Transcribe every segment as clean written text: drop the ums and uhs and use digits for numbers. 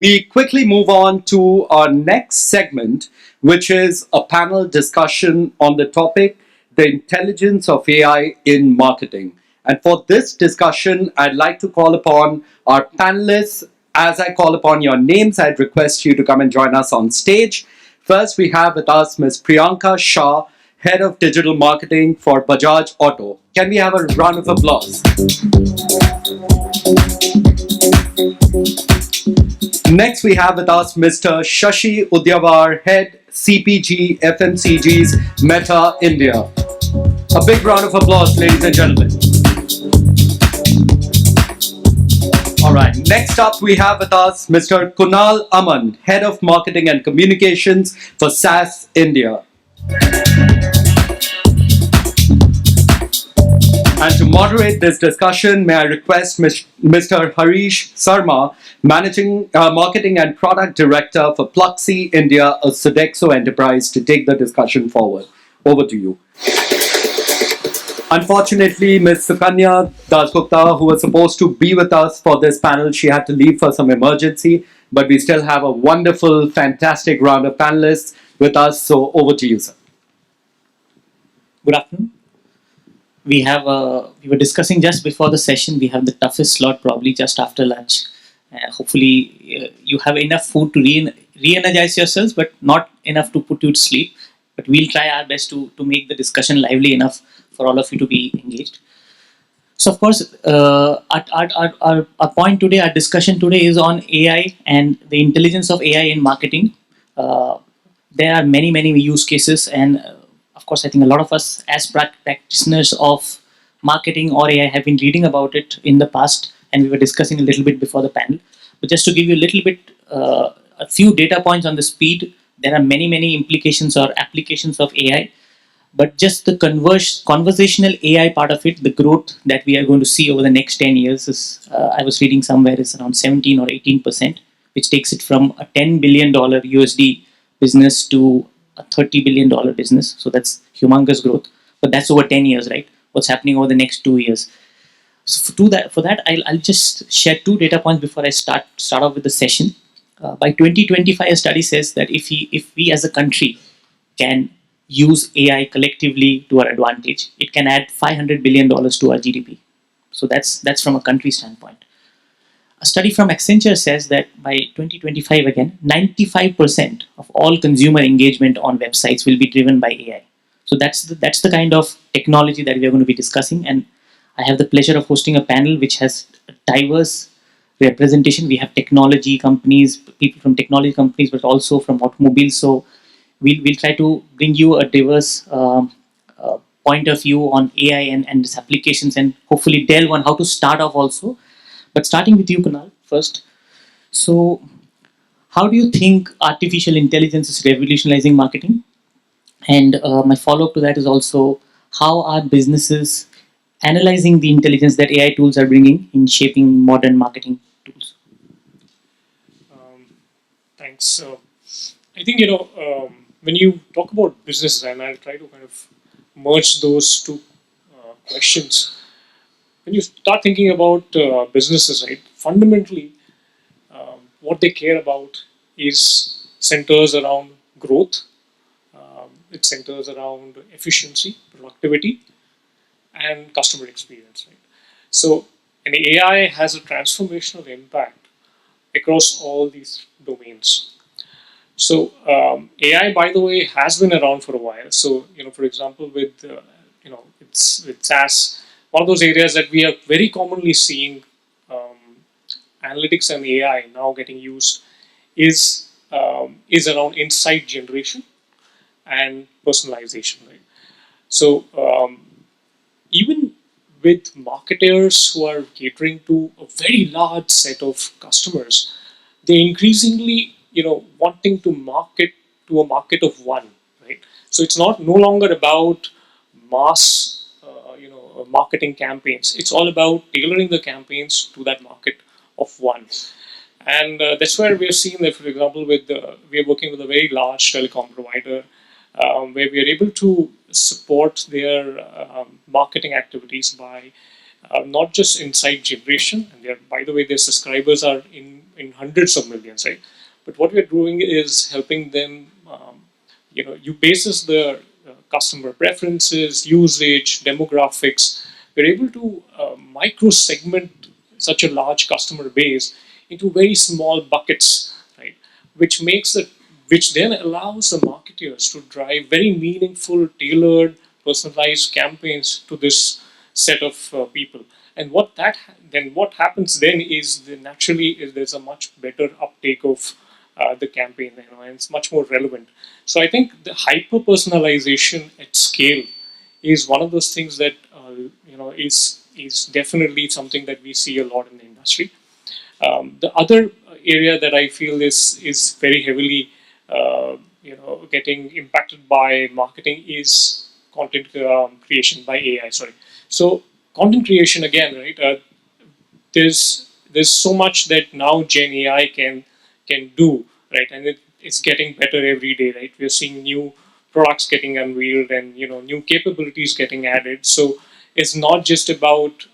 We quickly move on to our next segment, which is a panel discussion on the topic the intelligence of AI in marketing. And for this discussion, I'd like to call upon our panelists. As I call upon your names, I'd request you to come and join us on stage. First, we have with us Ms. Priyanka Shah, Head of Digital Marketing for Bajaj Auto. Can we have a round of applause? Next, we have with us Mr. Shashi Udyavar, Head CPG FMCGs Meta India. A big round of applause, ladies and gentlemen. All right, next up we have with us Mr. Kunal Aman, Head of Marketing and Communications for SAS India. And to moderate this discussion, may I request Mr. Harish Sarma, Managing Marketing and Product Director for Pluxee India, a Sodexo enterprise, to take the discussion forward. Over to you. Unfortunately, Ms. Sukanya Dasgupta, who was supposed to be with us for this panel, she had to leave for some emergency, but we still have a wonderful, fantastic round of panelists with us. So over to you, sir. Good afternoon. We were discussing just before the session. We have the toughest slot probably just after lunch. Hopefully, you have enough food to re-energize yourselves, but not enough to put you to sleep. But we'll try our best to make the discussion lively enough for all of you to be engaged. So, of course, our point today, our discussion today is on AI and the intelligence of AI in marketing. There are many use cases, and of course, I think a lot of us as practitioners of marketing or AI have been reading about it in the past, and we were discussing a little bit before the panel. But just to give you a little bit, a few data points on the speed, there are many implications or applications of AI. But just the conversational AI part of it, the growth that we are going to see over the next 10 years is, I was reading somewhere, is around 17 or 18%, which takes it from a $10 billion USD business to a $30 billion business. So that's humongous growth. But that's over 10 years, right? What's happening over the next 2 years? So for that, I'll just share two data points before I start off with the session. By 2025, a study says that if we as a country can use AI collectively to our advantage, it can add $500 billion to our GDP. So that's from a country standpoint. A study from Accenture says that by 2025, again, 95% of all consumer engagement on websites will be driven by AI. So that's the kind of technology that we are going to be discussing. And I have the pleasure of hosting a panel which has a diverse representation. We have technology companies, people from technology companies, but also from automobiles. So we'll try to bring you a diverse point of view on AI and its applications, and hopefully delve on how to start off also. But starting with you, Kunal, first. So how do you think artificial intelligence is revolutionizing marketing? And my follow-up to that is also, how are businesses analyzing the intelligence that AI tools are bringing in shaping modern marketing tools? Thanks. I think, when you talk about business, and I'll try to kind of merge those two questions. When you start thinking about businesses, right, fundamentally, what they care about is centers around growth. It centers around efficiency, productivity, and customer experience. Right? So, an AI has a transformational impact across all these domains. So, AI, by the way, has been around for a while. So, for example, with with SaaS, one of those areas that we are very commonly seeing analytics and AI now getting used is around insight generation and personalization. Right? So even with marketers who are catering to a very large set of customers, they increasingly wanting to market to a market of one. Right? So it's no longer about mass marketing campaigns. It's all about tailoring the campaigns to that market of one. And that's where we are seeing that, for example, we are working with a very large telecom provider, where we are able to support their marketing activities by not just insight generation, and by the way, their subscribers are in hundreds of millions, right? But what we're doing is helping them. You basis the customer preferences, usage, demographics. We're able to micro segment such a large customer base into very small buckets, right? Which makes it, which then allows the marketers to drive very meaningful, tailored, personalized campaigns to this set of people. And what happens then is naturally there's a much better uptake of the campaign, and it's much more relevant. So I think the hyper personalization at scale is one of those things that is definitely something that we see a lot in the industry. The other area that I feel is very heavily getting impacted by marketing is content creation by AI. Sorry, so content creation again, right? There's so much that now Gen AI can do, right? And it's getting better every day, right? We're seeing new products getting unveiled and new capabilities getting added. So it's not just about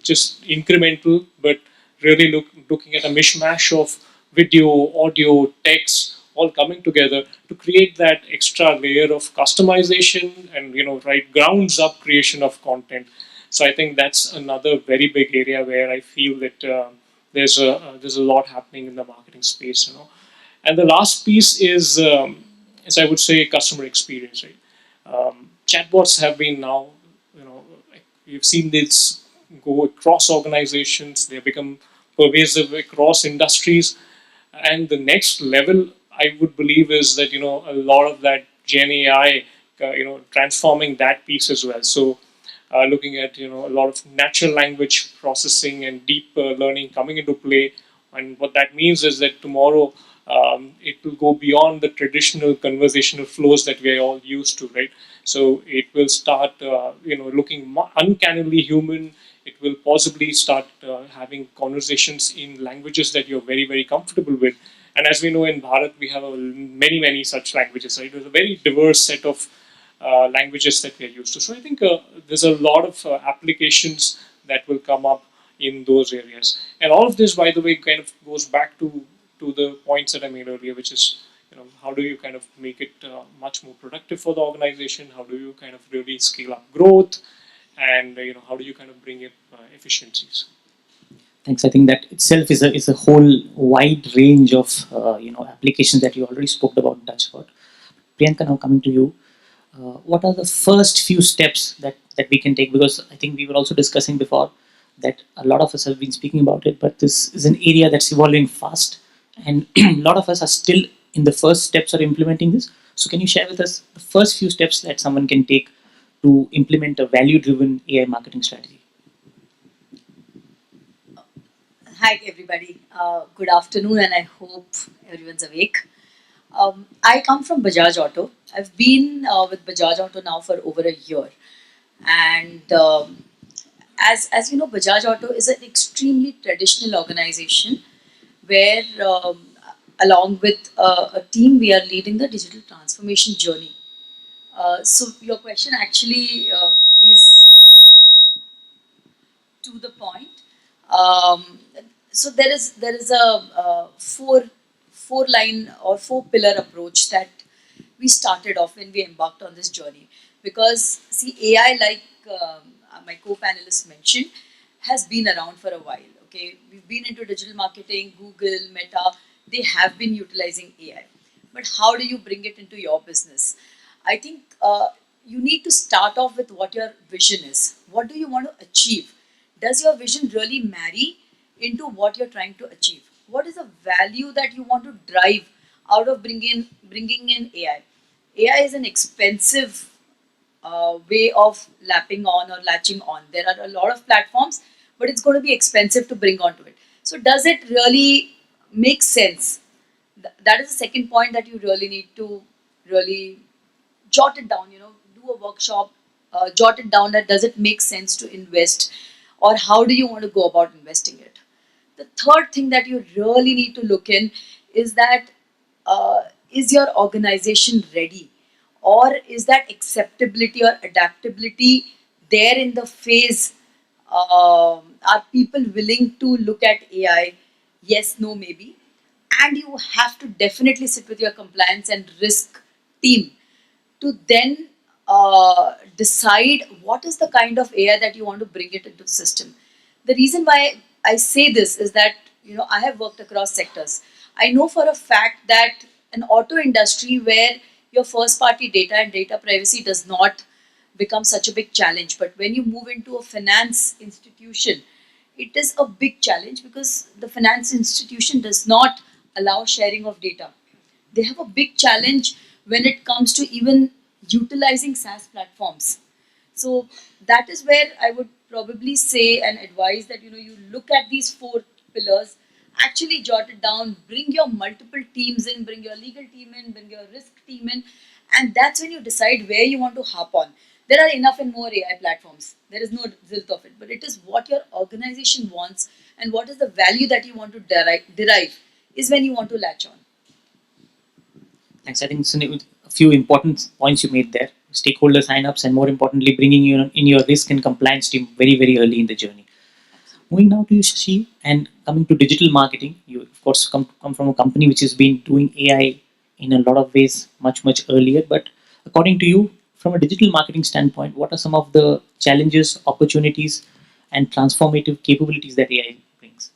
just incremental, but really looking at a mishmash of video, audio, text, all coming together to create that extra layer of customization and right grounds up creation of content. So I think that's another very big area where I feel that there's a lot happening in the marketing space, And the last piece is I would say customer experience, right? Chatbots have been now, we've seen this go across organizations. They become pervasive across industries, and the next level I would believe is that a lot of that Gen AI, transforming that piece as well. So looking at a lot of natural language processing and deep learning coming into play. And what that means is that tomorrow it will go beyond the traditional conversational flows that we are all used to, right? So it will start looking uncannily human. It will possibly start having conversations in languages that you're very, very comfortable with. And as we know, in Bharat we have many such languages, right? There's a very diverse set of languages that we are used to. So I think there's a lot of applications that will come up in those areas. And all of this, by the way, kind of goes back to the points that I made earlier, which is how do you kind of make it much more productive for the organization? How do you kind of really scale up growth? And how do you kind of bring in efficiencies? Thanks. I think that itself is a whole wide range of applications that you already spoke about, touched about. Priyanka, now coming to you. What are the first few steps that we can take? Because I think we were also discussing before that a lot of us have been speaking about it, but this is an area that's evolving fast, and a lot of us are still in the first steps of implementing this. So can you share with us the first few steps that someone can take to implement a value-driven AI marketing strategy? Hi, everybody. Good afternoon, and I hope everyone's awake. I come from Bajaj Auto. I've been with Bajaj Auto now for over a year, and as you know, Bajaj Auto is an extremely traditional organization where, along with a team, we are leading the digital transformation journey. So your question actually is to the point. Um, so there is a four line or four pillar approach that we started off when we embarked on this journey. Because see, AI, like my co-panelist mentioned, has been around for a while. Okay, we've been into digital marketing, Google, Meta. They have been utilizing AI, but how do you bring it into your business? I think you need to start off with what your vision is. What do you want to achieve? Does your vision really marry into what you're trying to achieve? What is the value that you want to drive out of bringing in AI? AI is an expensive way of lapping on or latching on. There are a lot of platforms, but it's going to be expensive to bring onto it. So does it really make sense? That is the second point that you really need to really jot it down. Do a workshop, jot it down. That does it make sense to invest, or how do you want to go about investing it? The third thing that you really need to look in is that is your organization ready, or is that acceptability or adaptability there in the phase? Are people willing to look at AI yes, no, maybe. And you have to definitely sit with your compliance and risk team to then decide what is the kind of AI that you want to bring it into the system. The reason why I say this is that I have worked across sectors. I know for a fact that an auto industry where your first party data and data privacy does not become such a big challenge, but when you move into a finance institution, it is a big challenge because the finance institution does not allow sharing of data. They have a big challenge when it comes to even utilizing SaaS platforms. So that is where I would probably say and advise that you look at these four pillars, actually jot it down, bring your multiple teams in, bring your legal team in, bring your risk team in, and that's when you decide where you want to hop on. There are enough and more AI platforms. There is no zilt of it, but it is what your organization wants and what is the value that you want to derive is when you want to latch on. Thanks. I think a few important points you made there. Stakeholder signups, and more importantly, bringing you in your risk and compliance team very, very early in the journey. Moving now to you, Shashi, and coming to digital marketing, you of course come from a company which has been doing AI in a lot of ways much earlier. But according to you, from a digital marketing standpoint, what are some of the challenges, opportunities, and transformative capabilities that AI brings?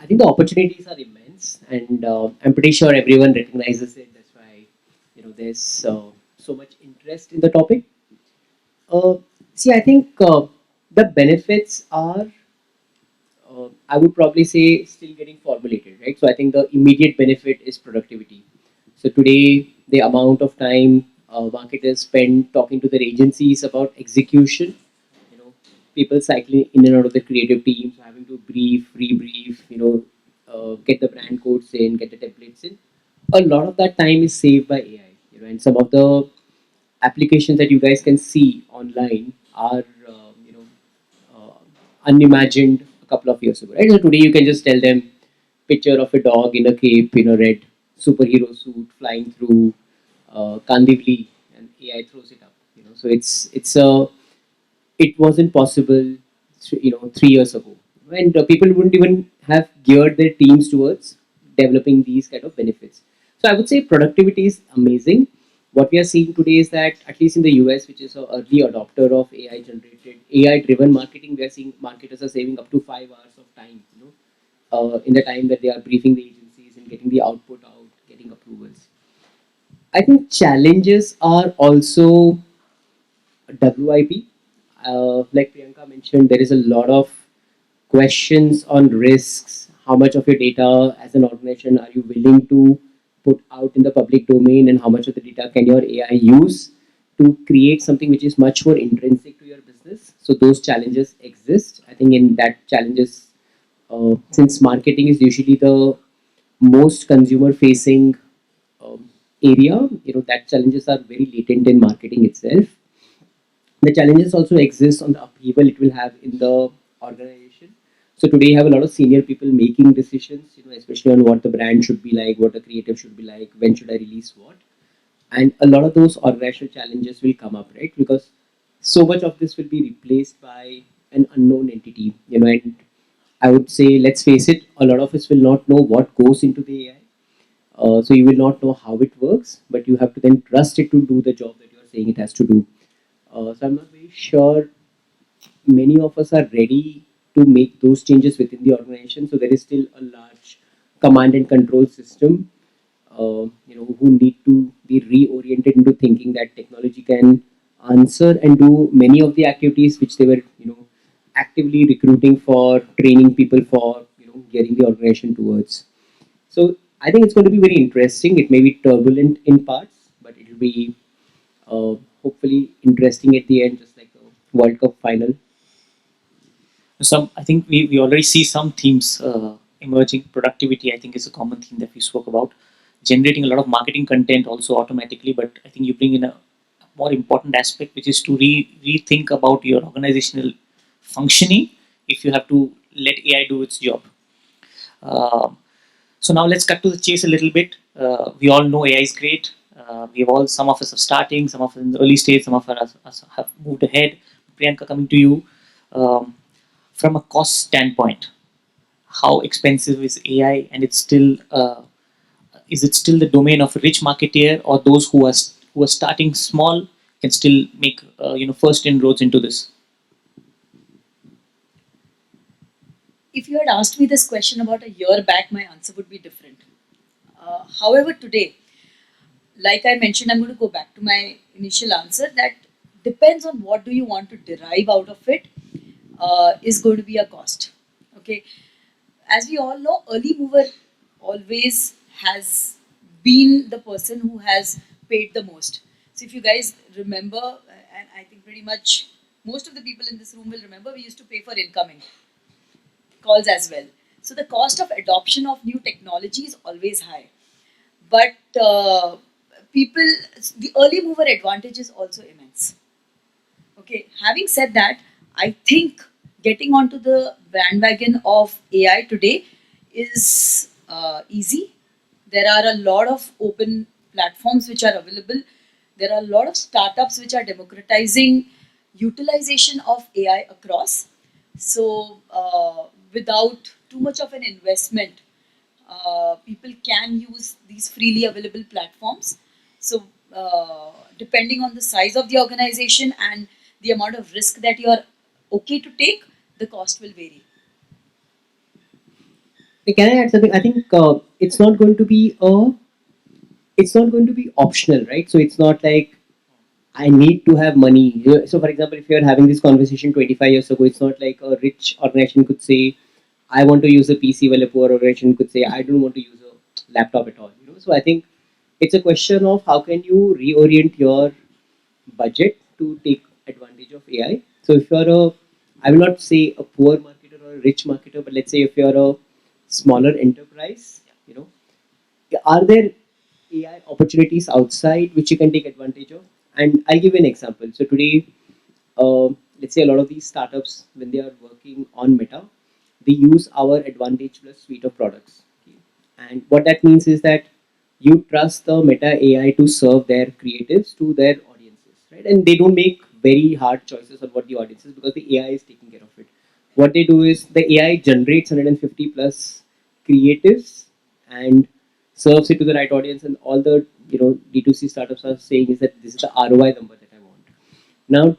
I think the opportunities are immense, and I'm pretty sure everyone recognizes it. That's why there's so much interest in the topic. See, I think the benefits are, I would probably say, still getting formulated, right? So I think the immediate benefit is productivity. So today, the amount of time marketers spend talking to their agencies about execution, people cycling in and out of the creative teams, having to brief, rebrief, get the brand codes in, get the templates in. A lot of that time is saved by AI, and some of the applications that you guys can see online are, unimagined a couple of years ago, right? So today you can just tell them picture of a dog in a cape, red superhero suit flying through Kandivli, and AI throws it up. So it wasn't possible, 3 years ago, and people wouldn't even have geared their teams towards developing these kind of benefits. So I would say productivity is amazing. What we are seeing today is that at least in the US, which is an early adopter of AI driven marketing, we are seeing marketers are saving up to 5 hours of time, in the time that they are briefing the agencies and getting the output out, getting approvals. I think challenges are also WIP. Like Priyanka mentioned, there is a lot of questions on risks. How much of your data as an organization are you willing to put out in the public domain, and how much of the data can your AI use to create something which is much more intrinsic to your business? So those challenges exist. I think in that challenges, since marketing is usually the most consumer facing area, that challenges are very latent in marketing itself. The challenges also exist on the upheaval it will have in the organization. So today you have a lot of senior people making decisions, especially on what the brand should be like, what the creative should be like, when should I release what. And a lot of those organizational challenges will come up, right? Because so much of this will be replaced by an unknown entity, and I would say, let's face it, a lot of us will not know what goes into the AI. So you will not know how it works, but you have to then trust it to do the job that you are saying it has to do. So I'm not very sure many of us are ready to make those changes within the organization. So there is still a large command and control system, who need to be reoriented into thinking that technology can answer and do many of the activities which they were, actively recruiting for, training people for, getting the organization towards. So I think it's going to be very interesting. It may be turbulent in parts, but it will be hopefully interesting at the end, just like the World Cup final. I think we already see some themes emerging. Productivity, I think, is a common theme that we spoke about. Generating a lot of marketing content also automatically, but I think you bring in a more important aspect, which is to rethink about your organizational functioning if you have to let AI do its job. So now let's cut to the chase a little bit. We all know AI is great. Some of us are starting, some of us in the early stage, some of us have moved ahead. Priyanka, coming to you, from a cost standpoint, how expensive is AI, and it's still is it still the domain of a rich marketeer, or those who are starting small can still make first inroads into this? If you had asked me this question about a year back, my answer would be different. However, today, like I mentioned, I'm going to go back to my initial answer that depends on what do you want to derive out of it, is going to be a cost. Okay, as we all know, early mover always has been the person who has paid the most. So if you guys remember, and I think pretty much most of the people in this room will remember, we used to pay for incoming calls as well. So the cost of adoption of new technology is always high. But people, the early mover advantage is also immense. Okay, having said that, I think getting onto the bandwagon of AI today is easy. There are a lot of open platforms which are available. There are a lot of startups which are democratizing utilization of AI across. So, without too much of an investment, people can use these freely available platforms. So, depending on the size of the organization and the amount of risk that you are okay to take, the cost will vary. Can I add something? I think it's not going to be optional, right? So it's not like I need to have money. So, for example, if you're having this conversation 25 years ago, it's not like a rich organization could say, I want to use a PC, while a poor organization could say, I don't want to use a laptop at all. So I think it's a question of how can you reorient your budget to take advantage of AI. So if you're I will not say a poor marketer or a rich marketer, but let's say if you're a smaller enterprise, are there AI opportunities outside which you can take advantage of? And I'll give you an example. So today, uh, let's say a lot of these startups, when they are working on Meta, they use our Advantage Plus suite of products. Okay? And what that means is that you trust the Meta AI to serve their creatives to their audiences, right? And they don't make very hard choices on what the audience is because the AI is taking care of it. What they do is the AI generates 150 plus creatives and serves it to the right audience, and all the D2C startups are saying is that this is the ROI number that I want. Now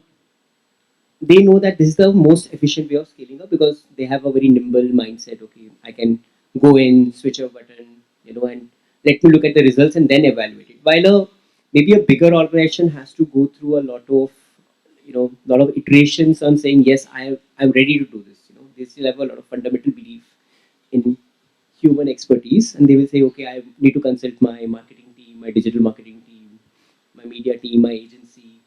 they know that this is the most efficient way of scaling up because they have a very nimble mindset. Okay, I can go in, switch a button, and let me look at the results and then evaluate it. While maybe a bigger organization has to go through a lot of iterations on saying yes, I'm ready to do this. They still have a lot of fundamental belief in human expertise, and they will say, okay, I need to consult my marketing team, my digital marketing team, my media team, my agency,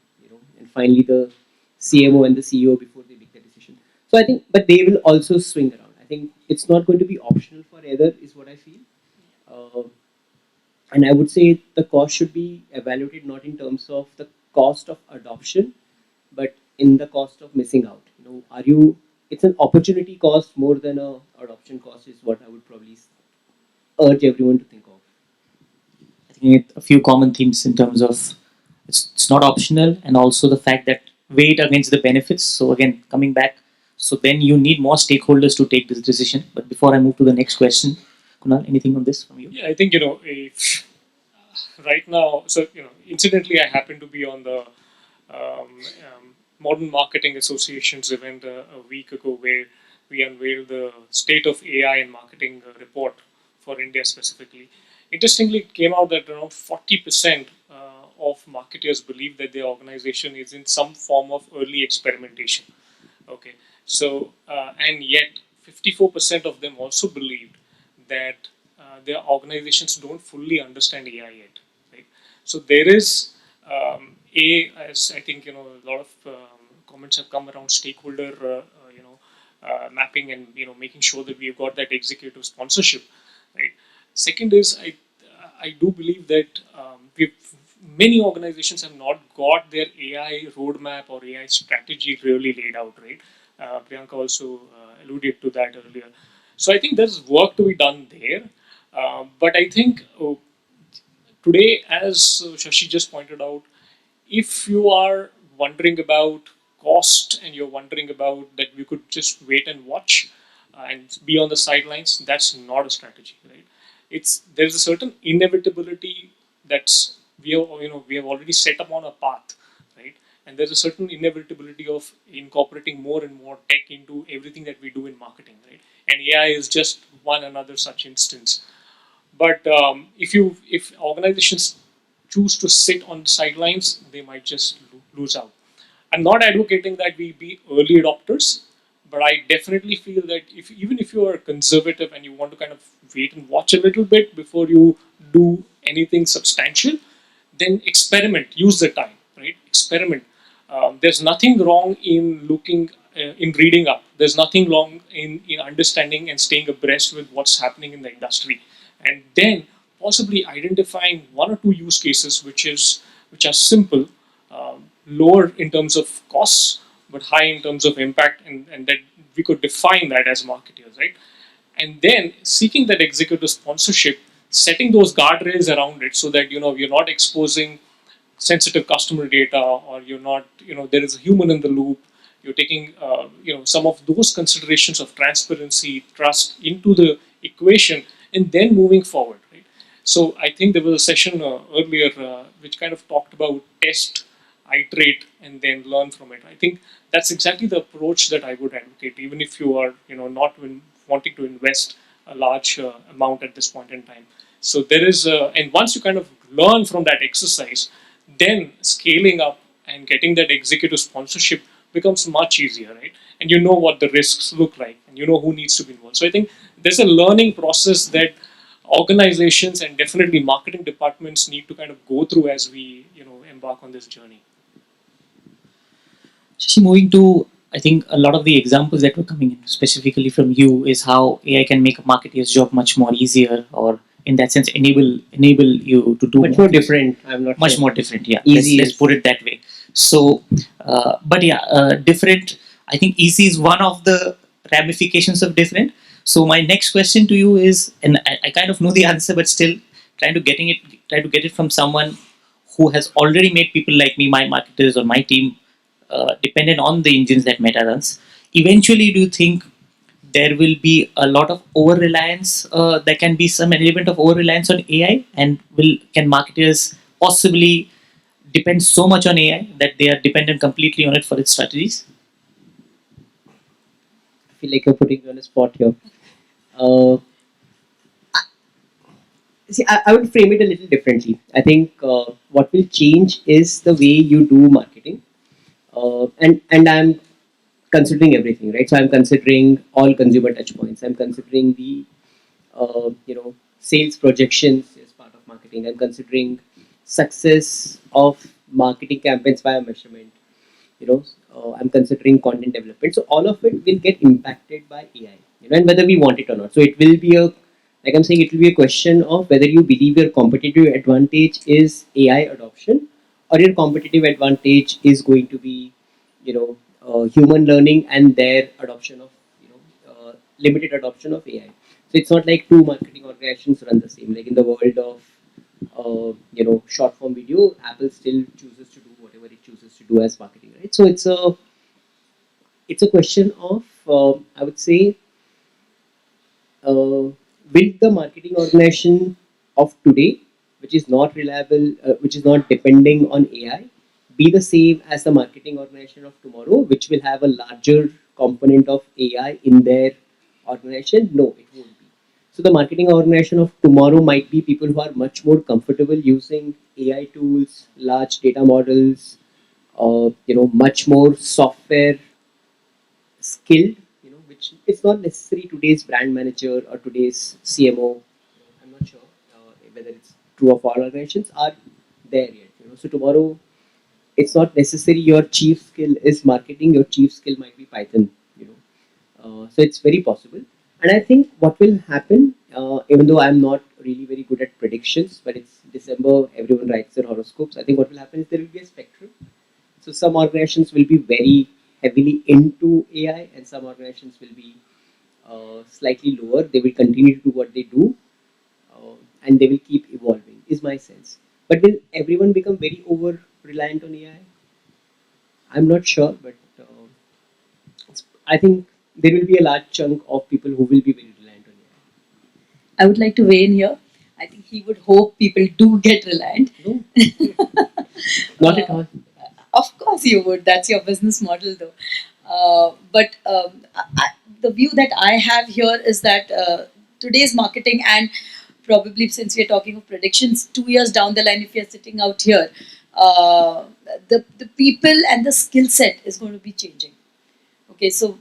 and finally the CMO and the CEO before they make the decision. So I think, but they will also swing around. I think it's not going to be optional for either, is what I feel. Uh, and I would say the cost should be evaluated not in terms of the cost of adoption, but in the cost of missing out. Are you? It's an opportunity cost more than a adoption cost, is what I would probably urge everyone to think of. I think a few common themes in terms of it's not optional, and also the fact that weigh it against the benefits. So again, coming back, so then you need more stakeholders to take this decision. But before I move to the next question, Kunal, anything on this from you? Yeah, I think if right now, so incidentally, I happen to be on the Modern Marketing Association's event a week ago, where we unveiled the State of AI in Marketing report for India specifically. Interestingly, it came out that around 40% of marketers believe that their organization is in some form of early experimentation. Okay, so and yet 54% of them also believed that their organizations don't fully understand AI yet. Right, so there is as I think a lot of comments have come around stakeholder mapping and making sure that we've got that executive sponsorship. Right. Second is I do believe that many organizations have not got their AI roadmap or AI strategy really laid out, right? Priyanka also alluded to that earlier. So I think there's work to be done there. But I think today, as Shashi just pointed out, if you are wondering about cost and you're wondering about that we could just wait and watch, and be on the sidelines, that's not a strategy, right? There's a certain inevitability that's we have already set upon a path, right? And there's a certain inevitability of incorporating more and more tech into everything that we do in marketing, right? And AI is just one another such instance. But if organizations choose to sit on the sidelines, they might just lose out. I'm not advocating that we be early adopters, but I definitely feel that even if you are conservative and you want to kind of wait and watch a little bit before you do anything substantial, then experiment. Use the time, right? Experiment. There's nothing wrong in in reading up. There's nothing wrong in understanding and staying abreast with what's happening in the industry, and then possibly identifying one or two use cases which are simple, lower in terms of costs, but high in terms of impact, and that we could define that as marketers, right? And then seeking that executive sponsorship, setting those guardrails around it so that you're not exposing sensitive customer data, or you're not there is a human in the loop. You're taking some of those considerations of transparency, trust into the equation, and then moving forward, right? So I think there was a session earlier which kind of talked about test, iterate, and then learn from it. I think that's exactly the approach that I would advocate, even if you are not wanting to invest a large amount at this point in time. So there is, and once you kind of learn from that exercise, then scaling up and getting that executive sponsorship becomes much easier, right? And you know what the risks look like, and you know who needs to be involved. So I think there's a learning process that organizations and definitely marketing departments need to kind of go through as we embark on this journey. Shashi, moving to, I think a lot of the examples that were coming in specifically from you is how AI can make a marketer's job much more easier, or in that sense enable you to do Much more different. I'm not much sure. more different. Yeah, Easy let's is- put it that way. So, but yeah, different. I think easy is one of the ramifications of different. So my next question to you is, and I kind of know the answer, but still try to get it from someone who has already made people like me, my marketers or my team, dependent on the engines that Meta runs. Eventually, do you think there will be a lot of over reliance? There can be some element of over reliance on AI, and can marketers possibly depend so much on AI that they are dependent completely on it for its strategies? I feel like you're putting me on a spot here. Uh, See, I would frame it a little differently. I think what will change is the way you do marketing, and I'm considering everything, right? So I'm considering all consumer touch points. I'm considering the sales projections as part of marketing. I'm considering success of marketing campaigns via measurement. I'm considering content development. So all of it will get impacted by AI, and whether we want it or not. So it will be like I'm saying, it will be a question of whether you believe your competitive advantage is AI adoption, or your competitive advantage is going to be, human learning and their adoption of, limited adoption of AI. So it's not like two marketing organizations run the same. Like in the world of, short form video, Apple still chooses to do whatever it chooses to do as marketing, right? So it's a question of, I would say, will the marketing organization of today, which is not reliable, which is not depending on AI, be the same as the marketing organization of tomorrow, which will have a larger component of AI in their organization? No, it won't be. So the marketing organization of tomorrow might be people who are much more comfortable using AI tools, large data models, much more software skilled, which is not necessarily today's brand manager or today's CMO. I'm not sure whether it's true of all organizations are there yet. So tomorrow, it's not necessary your chief skill is marketing. Your chief skill might be Python. So it's very possible. And I think what will happen, even though I'm not really very good at predictions, but it's December, everyone writes their horoscopes. I think what will happen is there will be a spectrum. So some organizations will be very heavily into AI, and some organizations will be slightly lower. They will continue to do what they do, and they will keep evolving. Is my sense. But will everyone become very over reliant on AI? I'm not sure, but I think there will be a large chunk of people who will be very reliant on I would like to weigh in here. I think he would hope people do get reliant. AI. No, not at all. Of course, you would. That's your business model, though. But the view that I have here is that today's marketing, and probably since we are talking of predictions, 2 years down the line, if you're sitting out here, uh, the people and the skill set is going to be changing. Okay, so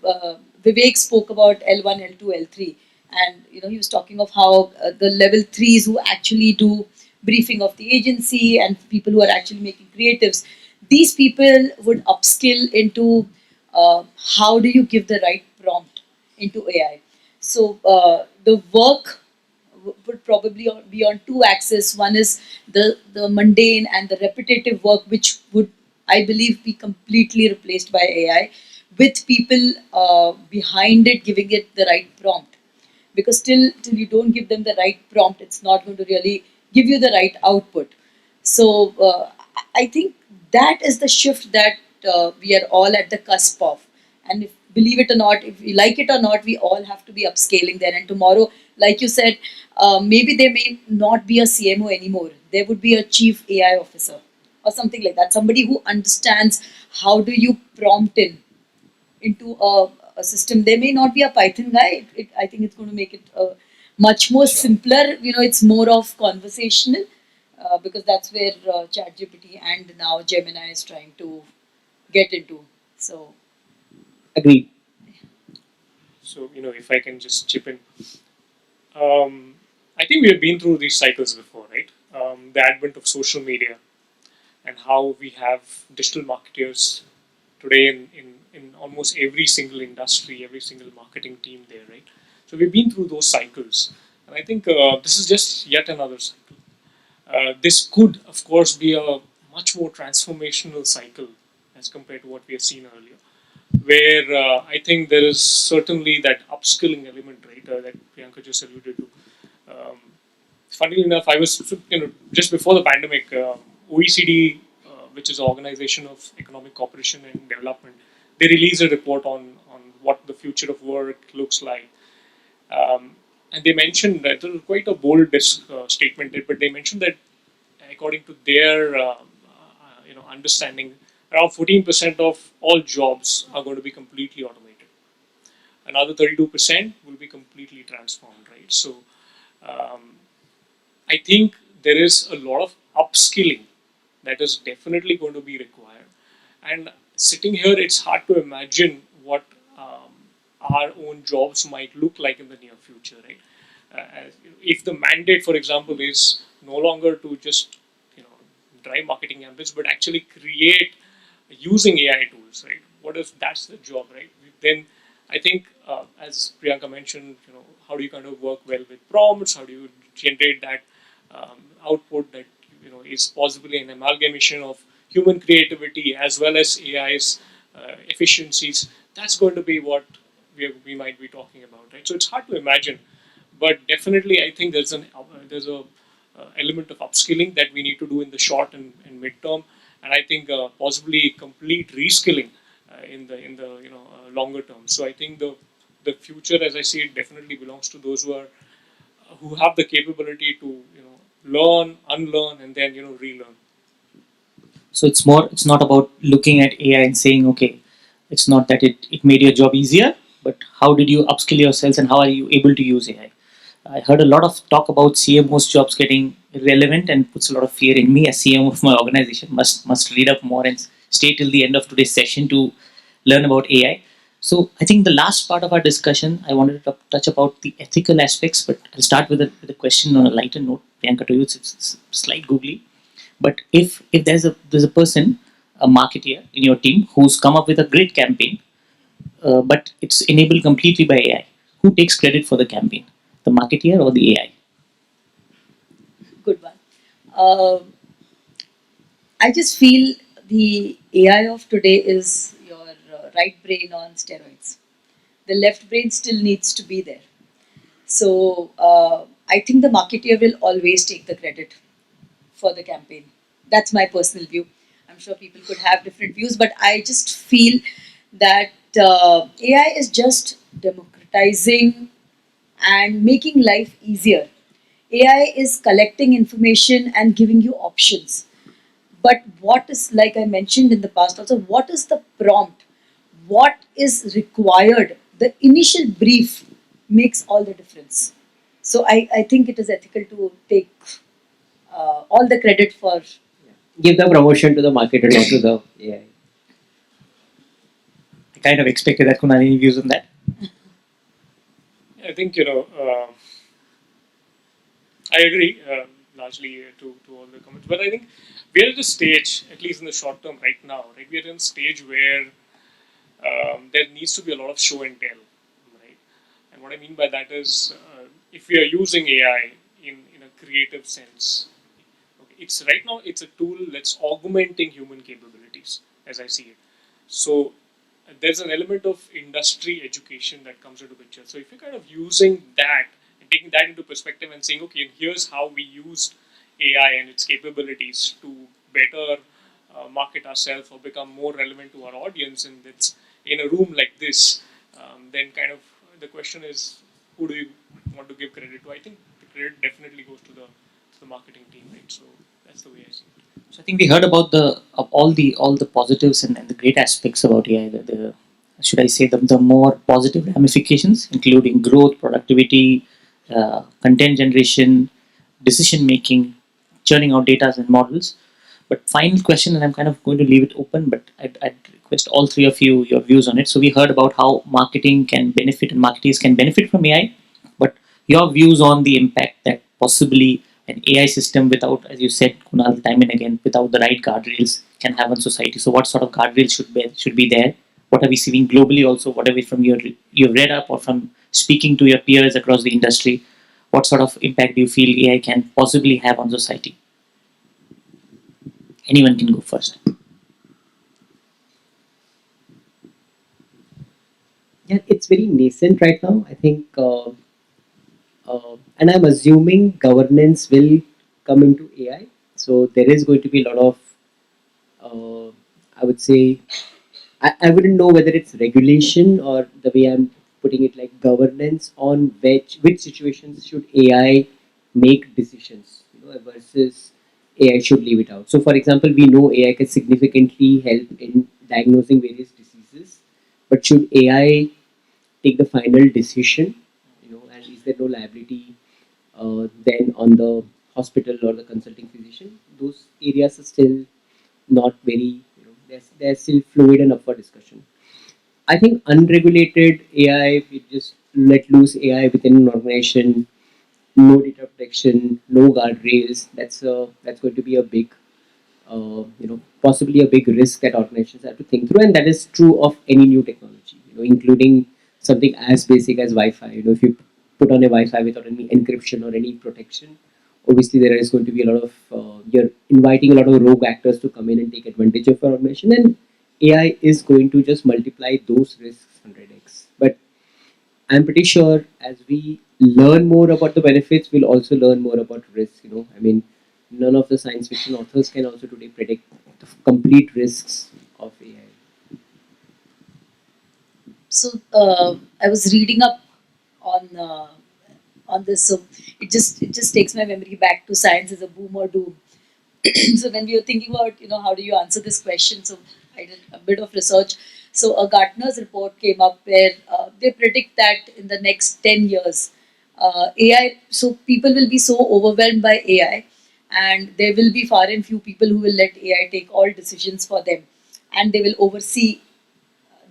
Vivek spoke about L1, L2, L3, and he was talking of how the level threes who actually do briefing of the agency and people who are actually making creatives, these people would upskill into how do you give the right prompt into AI. So the work would probably be on two axes. One is the mundane and the repetitive work, which would, I believe, be completely replaced by AI, with people behind it giving it the right prompt. Because till you don't give them the right prompt, it's not going to really give you the right output. So I think that is the shift that we are all at the cusp of. And if, believe it or not, if we like it or not, we all have to be upscaling there. And tomorrow, like you said, maybe there may not be a CMO anymore. There would be a chief AI officer or something like that. Somebody who understands how do you prompt into a system. There may not be a Python guy. I think it's going to make it much more simpler. It's more of conversational because that's where ChatGPT and now Gemini is trying to get into. So Agreed. So, if I can just chip in, I think we have been through these cycles before, right? The advent of social media and how we have digital marketeers today in almost every single industry, every single marketing team there, right? So we've been through those cycles. And I think this is just yet another cycle. This could, of course, be a much more transformational cycle as compared to what we have seen earlier, where I think there is certainly that upskilling element, right, that Priyanka just alluded to. Um, Funnily enough, I was, just before the pandemic, OECD, which is the Organization of Economic Cooperation and Development, they released a report on what the future of work looks like. And they mentioned that it was quite a bold statement, but they mentioned that according to their understanding, around 14% of all jobs are going to be completely automated. Another 32% will be completely transformed, right? So I think there is a lot of upskilling that is definitely going to be required. And sitting here, it's hard to imagine what our own jobs might look like in the near future, right? If the mandate, for example, is no longer to just drive marketing campaigns, but actually create using AI tools, right? What if that's the job, right? Then I think, as Priyanka mentioned, how do you kind of work well with prompts? How do you generate that output that is possibly an amalgamation of human creativity as well as AI's efficiencies? That's going to be what we might be talking about, right? So it's hard to imagine, but definitely I think there's a element of upskilling that we need to do in the short and mid-term, and I think possibly complete reskilling in the longer term. So I think the future, as I see it, definitely belongs to those who have the capability to learn, unlearn, and then relearn. So it's not about looking at AI and saying, okay, it's not that it made your job easier, but how did you upskill yourselves and how are you able to use AI? I heard a lot of talk about CMOs jobs getting irrelevant and puts a lot of fear in me as CMO of my organization. Must read up more and stay till the end of today's session to learn about AI. So I think the last part of our discussion, I wanted to touch about the ethical aspects, but I'll start with a question on a lighter note. Priyanka, to you, it's slight googly. But if there's a person, a marketeer in your team who's come up with a great campaign, but it's enabled completely by AI, who takes credit for the campaign, the marketeer or the AI? good one. I just feel the AI of today is your right brain on steroids. The left brain still needs to be there. So I think the marketer will always take the credit for the campaign. That's my personal view. I'm sure people could have different views, but I just feel that AI is just democratizing and making life easier. AI is collecting information and giving you options. But what is, like I mentioned in the past also, what is the prompt? What is required? The initial brief makes all the difference. So I think it is ethical to take all the credit for. Give the promotion to the marketer, not to the AI. I kind of expected that. Kunal, any views on that? I think I agree largely to all the comments, but I think we are at a stage, at least in the short term right now, right? We are in a stage where there needs to be a lot of show and tell, right? And what I mean by that is, if we are using AI in a creative sense, okay, it's right now it's a tool that's augmenting human capabilities, as I see it. So there's an element of industry education that comes into picture. So if you're kind of using that and taking that into perspective and saying, okay, and here's how we use AI and its capabilities to better market ourselves or become more relevant to our audience, and it's in a room like this, then kind of the question is, who do you want to give credit to? I think the credit definitely goes to the marketing team, right? So that's the way I see it. So I think we heard about all the positives and the great aspects about AI. The should I say the more positive ramifications, including growth, productivity, content generation, decision making, churning out data and models. But final question, and I'm kind of going to leave it open, but I'd request all three of you your views on it. So we heard about how marketing can benefit and marketers can benefit from AI, but your views on the impact that possibly an AI system without, as you said, Kunal, time and again, without the right guardrails can have on society. So what sort of guardrails should be there? What are we seeing globally also? What are we from you've read up or from speaking to your peers across the industry? What sort of impact do you feel AI can possibly have on society? Anyone can go first. Yeah, it's very nascent right now. I think, and I'm assuming governance will come into AI. So there is going to be a lot of, I would say, I wouldn't know whether it's regulation or the way I'm putting it, like governance on which situations should AI make decisions, versus AI should leave it out. So, for example, we know AI can significantly help in diagnosing various diseases, but should AI take the final decision, and is there no liability then on the hospital or the consulting physician? Those areas are still not very, they're still fluid and up for discussion. I think unregulated AI, we just let loose AI within an organization, no data protection, no guardrails. That's going to be a big, possibly a big risk that organizations have to think through, and that is true of any new technology, including something as basic as Wi-Fi. If you put on a Wi-Fi without any encryption or any protection, obviously there is going to be a lot of you're inviting a lot of rogue actors to come in and take advantage of your automation, and AI is going to just multiply those risks 100x. But I'm pretty sure as we learn more about the benefits, we'll also learn more about risks. I mean, none of the science fiction authors can also today predict the complete risks of AI. So I was reading up on this, so it just takes my memory back to science is a boom or doom. So when we were thinking about how do you answer this question, so I did a bit of research. So a Gartner's report came up where they predict that in the next 10 years, AI, so people will be so overwhelmed by AI, and there will be far and few people who will let AI take all decisions for them, and they will oversee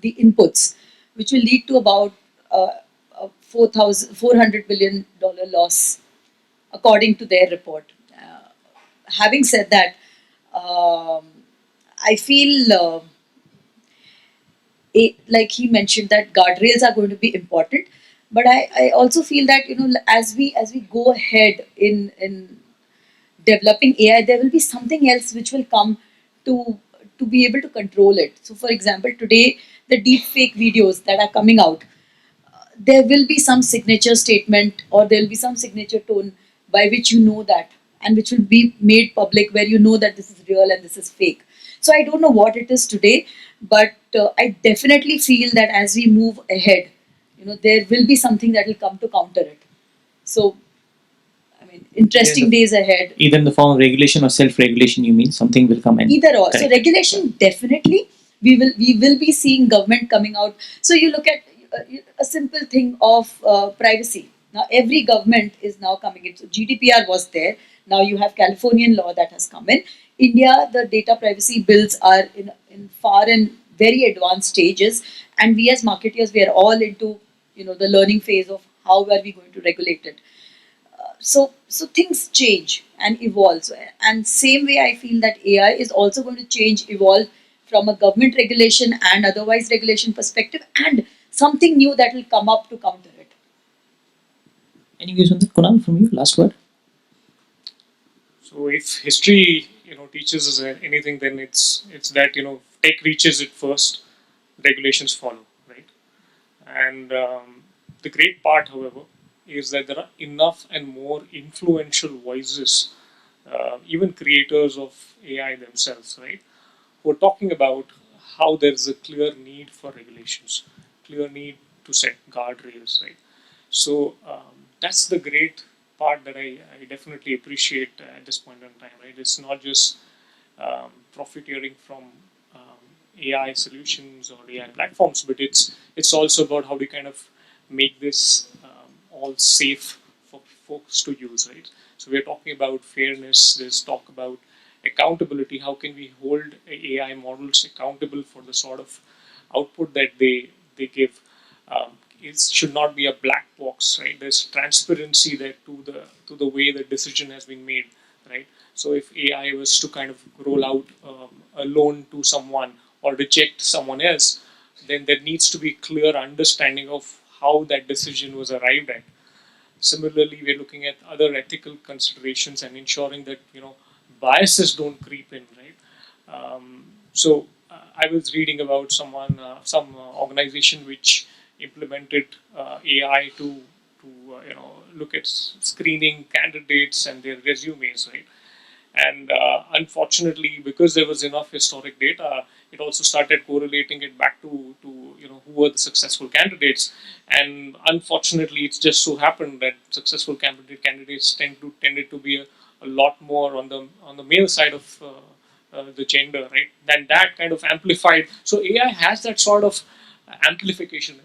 the inputs, which will lead to about $400 billion loss, according to their report. Having said that, um, I feel like he mentioned that guardrails are going to be important, but I also feel that as we go ahead in developing AI, there will be something else which will come to be able to control it. So, for example, today the deep fake videos that are coming out, there will be some signature statement or there will be some signature tone by which you know that, and which will be made public where you know that this is real and this is fake. So I don't know what it is today, but I definitely feel that as we move ahead, there will be something that will come to counter it. So, I mean, interesting days ahead. Either in the form of regulation or self-regulation, you mean something will come in. Either or. So Correct. regulation, definitely. We will be seeing government coming out. So you look at a simple thing of privacy. Now every government is now coming in. So GDPR was there. Now you have Californian law that has come in. India, the data privacy bills are in far and very advanced stages, and we as marketeers, we are all into the learning phase of how are we going to regulate it. So things change and evolve. And same way, I feel that AI is also going to change, evolve from a government regulation and otherwise regulation perspective, and something new that will come up to counter it. Any views on that, Kunal, from you? Last word. So if history, teaches us anything, then it's that tech reaches it first, regulations follow, right? And the great part, however, is that there are enough and more influential voices, even creators of AI themselves, right, who are talking about how there is a clear need for regulations, clear need to set guardrails, right? So that's the great part that I definitely appreciate at this point in time, right? It's not just profiteering from AI solutions or AI platforms, but it's also about how we kind of make this all safe for folks to use, right? So we're talking about fairness. There's talk about accountability. How can we hold AI models accountable for the sort of output that they give? It should not be a black box, right? There's transparency there to the way the decision has been made, right? So if AI was to kind of roll out a loan to someone or reject someone else, then there needs to be clear understanding of how that decision was arrived at. Similarly, we're looking at other ethical considerations and ensuring that biases don't creep in, right? I was reading about some organization which implemented AI to look at screening candidates and their resumes, right? And unfortunately, because there was enough historic data, it also started correlating it back to who were the successful candidates. And unfortunately, it's just so happened that successful candidates tended to be a lot more on the male side of the gender, right? Then that kind of amplified. So AI has that sort of amplification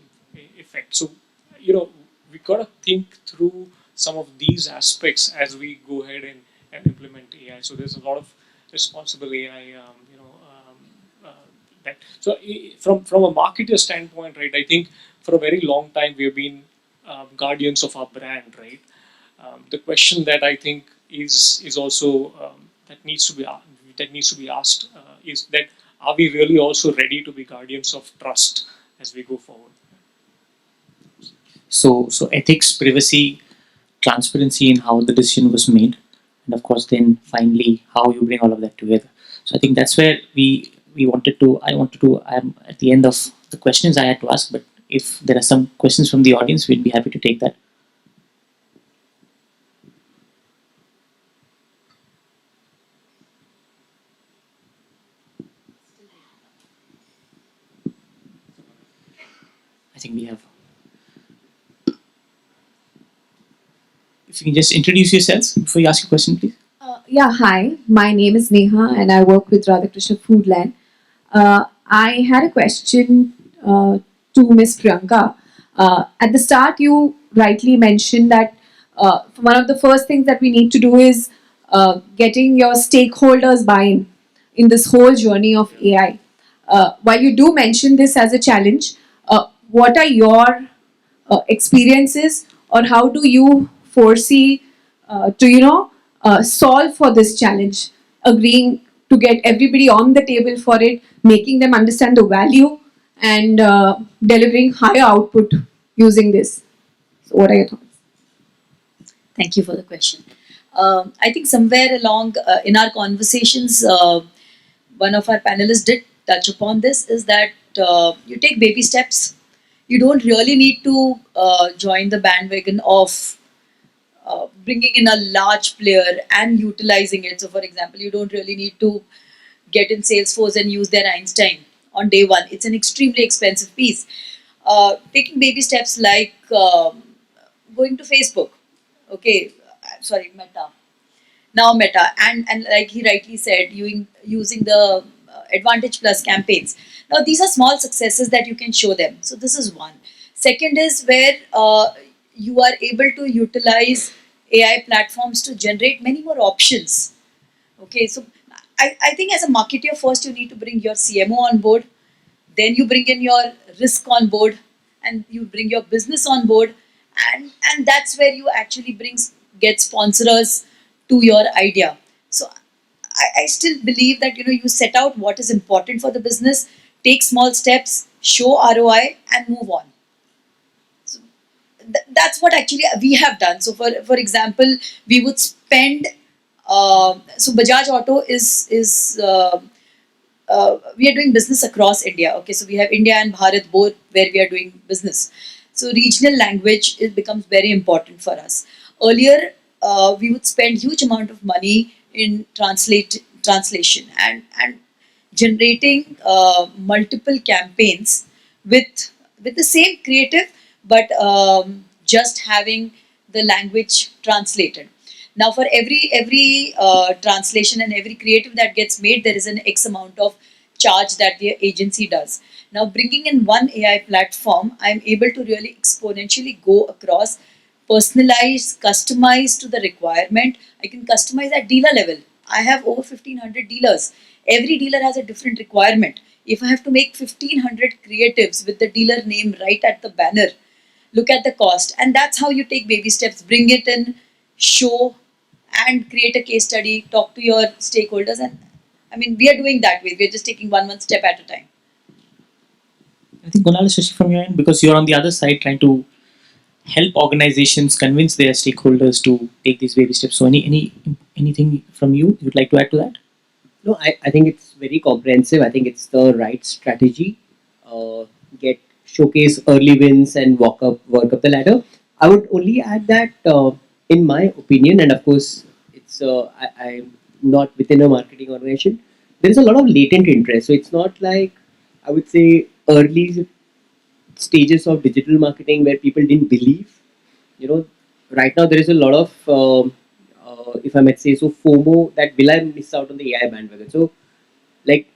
effect. So we gotta think through some of these aspects as we go ahead and implement AI. So there's a lot of responsible AI, that. So from a marketer standpoint, right? I think for a very long time we have been guardians of our brand, right? The question that I think is also that needs to be asked is that are we really also ready to be guardians of trust as we go forward? So ethics, privacy, transparency in how the decision was made, and of course then finally how you bring all of that together. So I think that's where I wanted to. I'm at the end of the questions I had to ask, but if there are some questions from the audience, we'd be happy to take that. I think we have. If you can just introduce yourselves before you ask your question, please. Yeah, hi. My name is Neha and I work with Radhakrishna Foodland. I had a question to Ms. Priyanka. At the start, you rightly mentioned that one of the first things that we need to do is getting your stakeholders buy-in in this whole journey of AI. While you do mention this as a challenge, what are your experiences, or how do you foresee to solve for this challenge, agreeing to get everybody on the table for it, making them understand the value, and delivering higher output using this? So what are your thoughts? Thank you for the question. I think somewhere along in our conversations, one of our panelists did touch upon this, is that you take baby steps. You don't really need to join the bandwagon of bringing in a large player and utilizing it. So, for example, you don't really need to get in Salesforce and use their Einstein on day one. It's an extremely expensive piece. taking baby steps like going to Facebook. Okay, sorry, Meta. Now Meta, and like he rightly said, using the Advantage Plus campaigns. Now these are small successes that you can show them. So this is one. Second is where you are able to utilize AI platforms to generate many more options. Okay, so I think as a marketer, first you need to bring your CMO on board, then you bring in your risk on board, and you bring your business on board, and that's where you actually get sponsors to your idea. So I still believe that you set out what is important for the business, take small steps, show ROI, and move on. So that's what actually we have done. So for example, we would spend. So Bajaj Auto is we are doing business across India. Okay, so we have India and Bharat both where we are doing business. So regional language it becomes very important for us. Earlier, we would spend huge amount of money in translation and generating multiple campaigns with the same creative, but just having the language translated. Now, for every translation and every creative that gets made, there is an X amount of charge that the agency does. Now, bringing in one AI platform, I'm able to really exponentially go across, personalize, customize to the requirement. I can customize at dealer level. I have over 1500 dealers. Every dealer has a different requirement. If I have to make 1500 creatives with the dealer name right at the banner, look at the cost. And that's how you take baby steps, bring it in, show, and create a case study, talk to your stakeholders. And I mean, we are doing that way. We're just taking one step at a time. I think Kunal, Shashi, from your end, because you're on the other side trying to help organizations convince their stakeholders to take these baby steps. So anything from you you'd like to add to that? No, I think it's very comprehensive. I think it's the right strategy. Get showcase early wins and work up the ladder. I would only add that, in my opinion, and of course, I'm not within a marketing organization. There is a lot of latent interest. So it's not like I would say early stages of digital marketing where people didn't believe. You know, right now there is a lot of if I might say so, FOMO, that will I miss out on the AI bandwagon. So like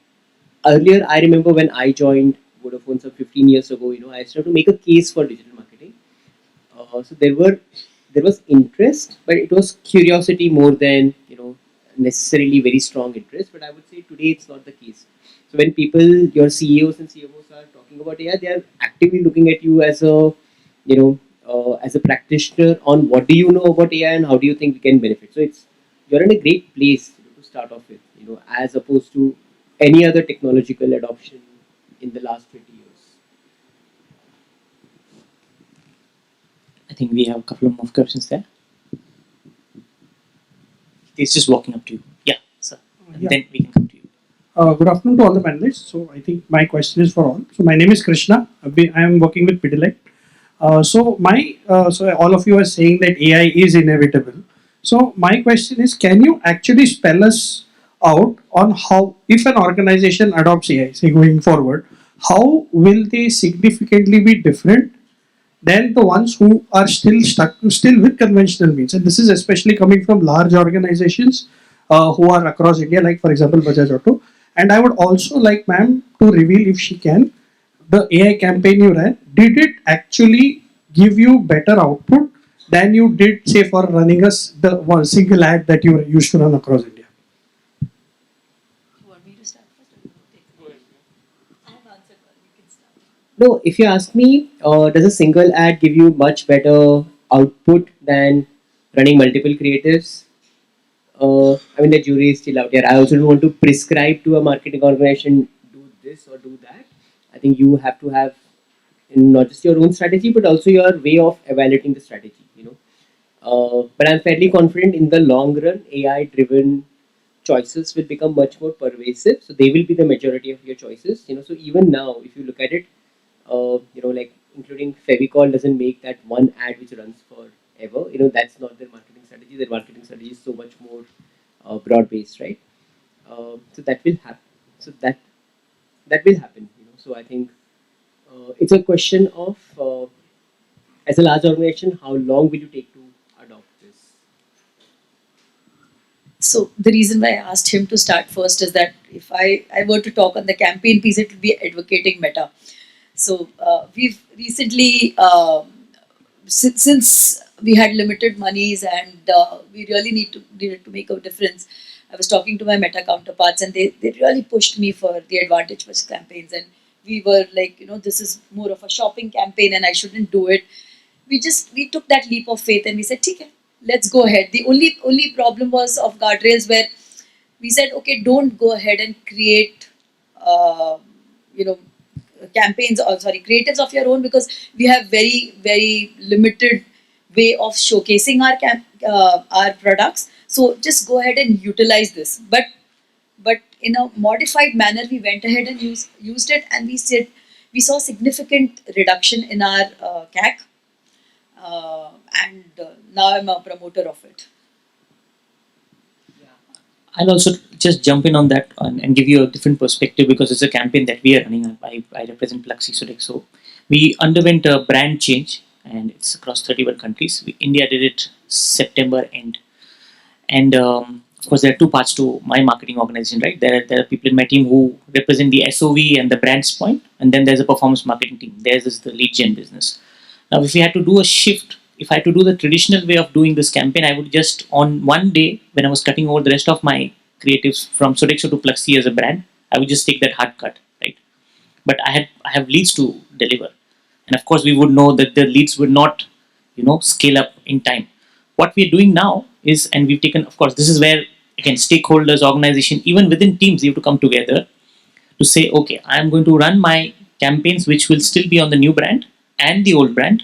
earlier, I remember when I joined Vodafone some 15 years ago, I started to make a case for digital marketing. So there was interest, but it was curiosity more than necessarily very strong interest. But I would say today it's not the case. So when people, your CEOs and CMOs are talking about AI, they are actively looking at you as a as a practitioner on what do you know about AI and how do you think we can benefit. So you're in a great place to start off with, as opposed to any other technological adoption in the last 20 years. I think we have a couple of more questions there. He's just walking up to you. Yeah, sir. And then we can come to you. Good afternoon to all the panelists. So I think my question is for all. So my name is Krishna. I am working with Pidilite. So all of you are saying that AI is inevitable. So my question is, can you actually spell us out on how, if an organization adopts AI, say going forward, how will they significantly be different than the ones who are still with conventional means? And this is especially coming from large organizations who are across India, like for example Bajaj Auto. And I would also like ma'am to reveal, if she can, the AI campaign you ran, did it actually give you better output than you did, say, for running the one single ad that you used to run across India? You want me to start first? Or you want to take Go ahead. I have answered one. You can start. No, if you ask me, does a single ad give you much better output than running multiple creatives? I mean, the jury is still out here. I also don't want to prescribe to a marketing organization, do this or do that. I think you have to have not just your own strategy, but also your way of evaluating the strategy. But I'm fairly confident in the long run, AI-driven choices will become much more pervasive. So they will be the majority of your choices. So even now, if you look at it, like including Fevicol doesn't make that one ad which runs forever. That's not their marketing strategy. Their marketing strategy is so much more broad-based, right? So that will happen. So that will happen. So I think It's a question of, as a large organization, how long will you take to adopt this? So the reason why I asked him to start first is that if I were to talk on the campaign piece, it would be advocating Meta. So we've recently, since we had limited monies and we really needed to make a difference, I was talking to my Meta counterparts and they really pushed me for the Advantage First campaigns. And we were like, this is more of a shopping campaign and I shouldn't do it. We took that leap of faith and we said, okay, let's go ahead. The only problem was of guardrails where we said, okay, don't go ahead and create, you know, campaigns or sorry, creatives of your own because we have very limited way of showcasing our products. So just go ahead and utilize this. But in a modified manner, we went ahead and used it, and we saw significant reduction in our CAC, and now I'm a promoter of it. I'll also just jump in on that and give you a different perspective because it's a campaign that we are running. I represent Pluxee Sodexo. We underwent a brand change and it's across 31 countries. India did it September end. And of course, there are two parts to my marketing organization, right? There are people in my team who represent the SOV and the brand's point, and then there's a performance marketing team. Theirs is the lead gen business. Now, if we had to do a shift, if I had to do the traditional way of doing this campaign, I would just on one day when I was cutting over the rest of my creatives from Sodexo to Pluxee as a brand, I would just take that hard cut, right? But I have leads to deliver, and of course we would know that the leads would not, scale up in time. What we're doing now is, and we've taken, of course, this is where again stakeholders, organization, even within teams, you have to come together to say, okay, I'm going to run my campaigns which will still be on the new brand and the old brand,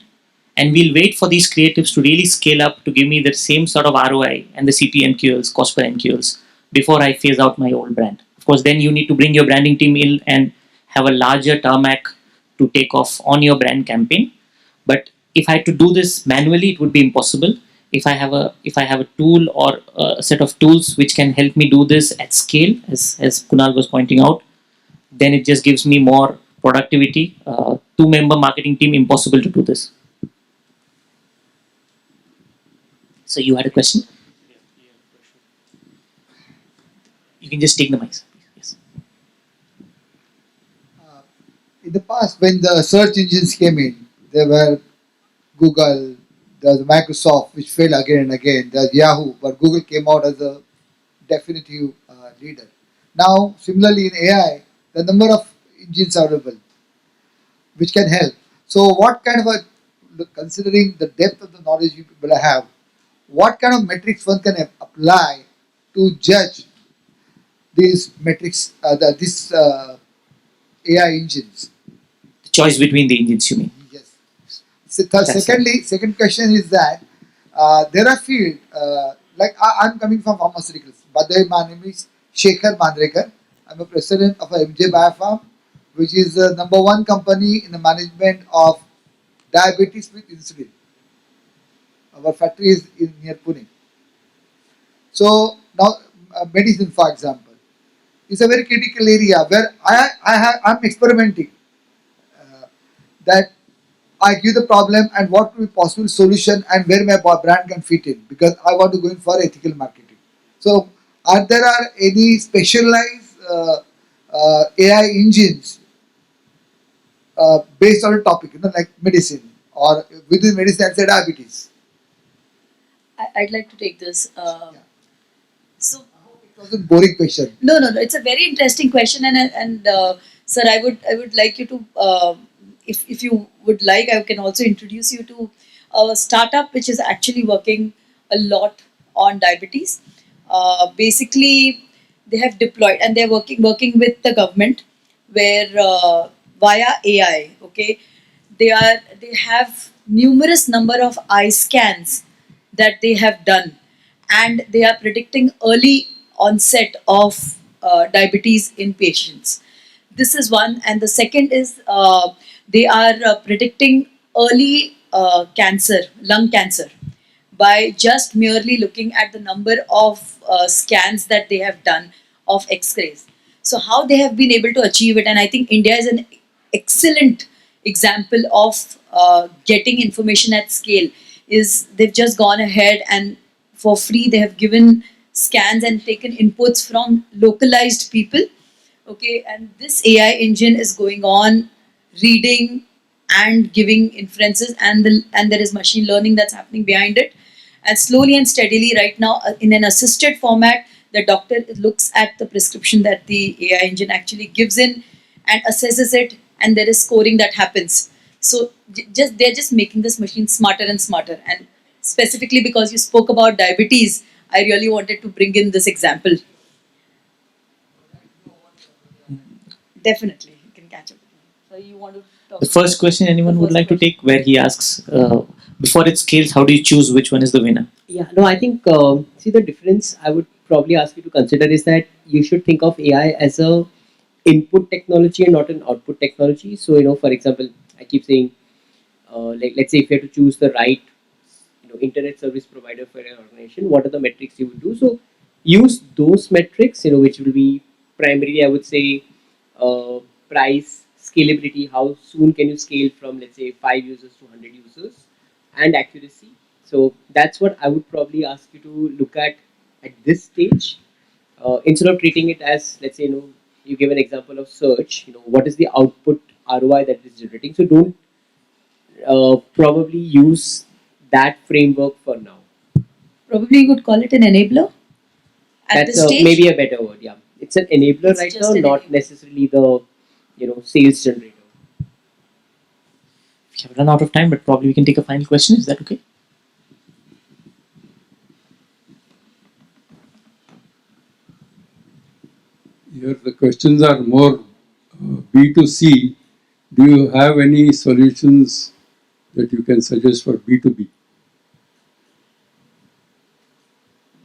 and we'll wait for these creatives to really scale up to give me the same sort of ROI and the CPMQLs, cost per MQLs, before I phase out my old brand. Of course, then you need to bring your branding team in and have a larger tarmac to take off on your brand campaign. But if I had to do this manually, it would be impossible. If I have a tool or a set of tools which can help me do this at scale, as Kunal was pointing out, then it just gives me more productivity. Two-member marketing team, impossible to do this. So you had a question? You can just take the mic. Yes. In the past, when the search engines came in, there were Google, there was Microsoft, which failed again and again. There's Yahoo, but Google came out as a definitive leader. Now, similarly in AI, the number of engines are available, which can help. So, what kind of considering the depth of the knowledge you people have, what kind of metrics one can apply to judge these metrics, these AI engines? The choice between the engines, you mean? Yes. Second question is that there are fields like I'm coming from pharmaceuticals. By the way, my name is Shekhar Mandrekar. I'm a president of MJ Biopharm, which is the number one company in the management of diabetes with insulin. Our factory is near Pune. So now, medicine, for example, is a very critical area where I'm experimenting. That I give the problem and what will be possible solution and where my brand can fit in, because I want to go in for ethical marketing. So, are there any specialized AI engines based on a topic, like medicine or within medicine, I'd say diabetes? I'd like to take this. So It was a boring question. no, it's a very interesting question, and sir, I would like you to, if you would like, I can also introduce you to a startup which is actually working a lot on diabetes. Basically, they have deployed and they're working with the government, where via AI, okay, they have numerous number of eye scans that they have done, and they are predicting early onset of diabetes in patients. This is one, and the second is they are predicting early cancer, lung cancer, by just merely looking at the number of scans that they have done of X-rays. So how they have been able to achieve it, and I think India is an excellent example of getting information at scale is they've just gone ahead and for free they have given scans and taken inputs from localized people. Okay, and this AI engine is going on reading and giving inferences, and there is machine learning that's happening behind it. And slowly and steadily, right now, in an assisted format, the doctor looks at the prescription that the AI engine actually gives in and assesses it, and there is scoring that happens. So they're just making this machine smarter and smarter. And specifically because you spoke about diabetes, I really wanted to bring in this example. Definitely, you can catch up. So you want to talk? The first question anyone would like to take, where he asks, before it scales, how do you choose which one is the winner? Yeah, no, I think, see, the difference I would probably ask you to consider is that you should think of AI as a input technology and not an output technology. So, for example, I keep saying, like, let's say if you have to choose the right, internet service provider for an organization, what are the metrics you would do? So, use those metrics, which will be primarily, I would say, price, scalability, how soon can you scale from, let's say, 5 users to 100 users, and accuracy. So that's what I would probably ask you to look at this stage, instead of treating it as, let's say, you give an example of search, what is the output ROI that is generating. So don't probably use that framework for now. Probably you could call it an enabler at That's this stage. maybe a better word. Yeah, it's an enabler It's right just now, an not enabler. necessarily the sales generator. We have run out of time, but probably we can take a final question. Is that okay? Here the questions are more B2C. Do you have any solutions that you can suggest for B2B?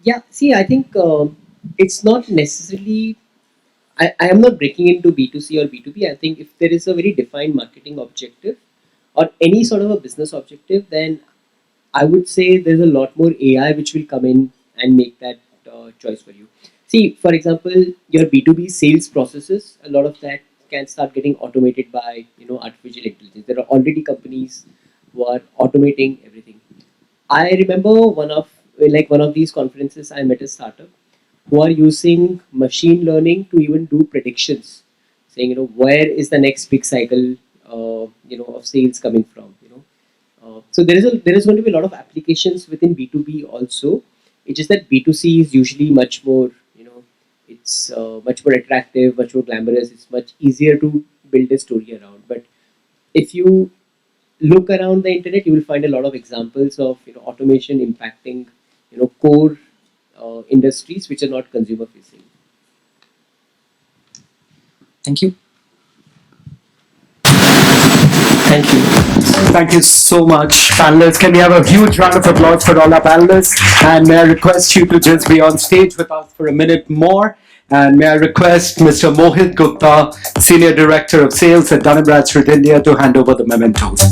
Yeah, see, I think it's not necessarily. I am not breaking into B2C or B2B. I think if there is a very defined marketing objective or any sort of a business objective, then I would say there's a lot more AI which will come in and make that choice for you. See, for example, your B2B sales processes, a lot of that can start getting automated by artificial intelligence. There are already companies who are automating everything. I remember one of these conferences, I met a startup who are using machine learning to even do predictions, saying where is the next big cycle of sales coming from. So there is going to be a lot of applications within B2B also. It's just that B2C is usually much more it's much more attractive, much more glamorous. It's much easier to build a story around. But if you look around the internet, you will find a lot of examples of automation impacting core industries which are not consumer facing. Thank you. Thank you. Thank you so much, panelists. Can we have a huge round of applause for all our panelists? And may I request you to just be on stage with us for a minute more? And may I request Mr. Mohit Gupta, Senior Director of Sales at Dun & Bradstreet India, to hand over the mementos.